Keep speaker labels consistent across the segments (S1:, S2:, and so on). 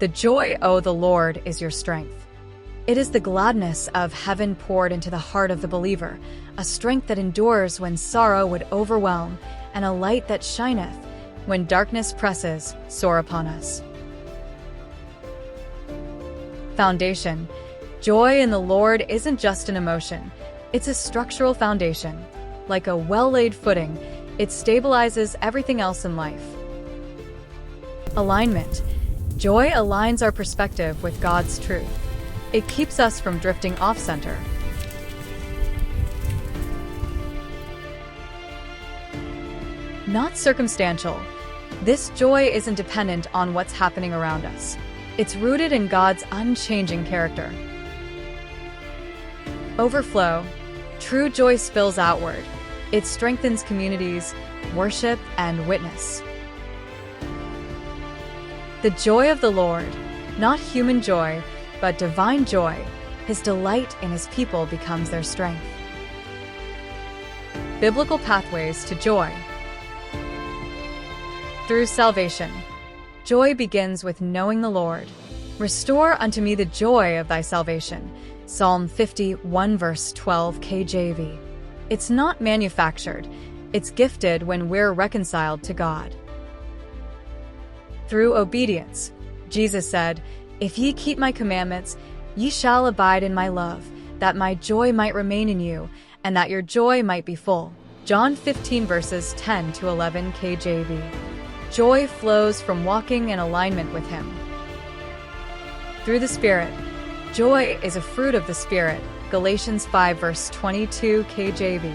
S1: The joy, O the Lord, is your strength. It is the gladness of heaven poured into the heart of the believer, a strength that endures when sorrow would overwhelm, and a light that shineth when darkness presses sore upon us. Foundation. Joy in the Lord isn't just an emotion, it's a structural foundation. Like a well-laid footing, it stabilizes everything else in life. Alignment. Joy aligns our perspective with God's truth. It keeps us from drifting off-center. Not circumstantial. This joy isn't dependent on what's happening around us. It's rooted in God's unchanging character. Overflow. True joy spills outward. It strengthens communities, worship, and witness. The joy of the Lord, not human joy, but divine joy, his delight in his people becomes their strength. Biblical pathways to joy. Through salvation. Joy begins with knowing the Lord. Restore unto me the joy of thy salvation. Psalm 51 verse 12 KJV. It's not manufactured, it's gifted when we're reconciled to God. Through obedience. Jesus said, "If ye keep my commandments, ye shall abide in my love, that my joy might remain in you, and that your joy might be full." John 15 verses 10 to 11 KJV. Joy flows from walking in alignment with him. Through the Spirit. Joy is a fruit of the Spirit. Galatians 5 verse 22 KJV.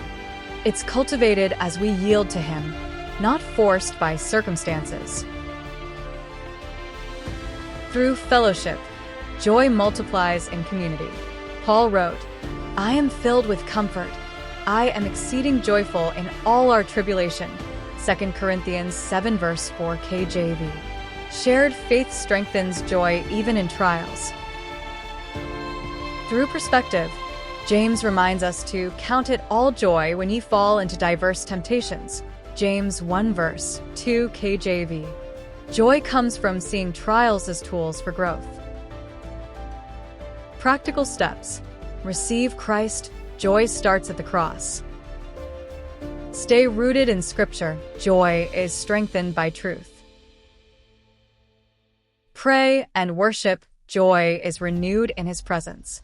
S1: It's cultivated as we yield to him, not forced by circumstances. Through fellowship. Joy multiplies in community. Paul wrote, "I am filled with comfort. I am exceeding joyful in all our tribulation." 2 Corinthians 7 verse 4 KJV. Shared faith strengthens joy even in trials. Through perspective. James reminds us to count it all joy when ye fall into diverse temptations. James 1 verse 2 KJV. Joy comes from seeing trials as tools for growth. Practical steps. Receive Christ. Joy starts at the cross. Stay rooted in Scripture. Joy is strengthened by truth. Pray and worship. Joy is renewed in his presence.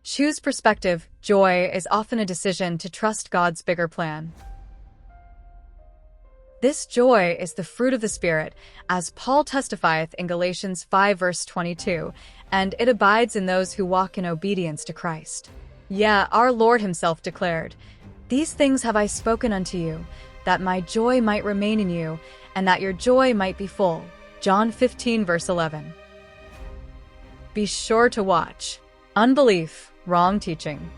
S1: Choose perspective. Joy is often a decision to trust God's bigger plan. This joy is the fruit of the Spirit, as Paul testifieth in Galatians 5 verse 22, and it abides in those who walk in obedience to Christ. Yeah, our Lord himself declared, "These things have I spoken unto you, that my joy might remain in you, and that your joy might be full." John 15 verse 11. Be sure to watch. Unbelief, wrong teaching.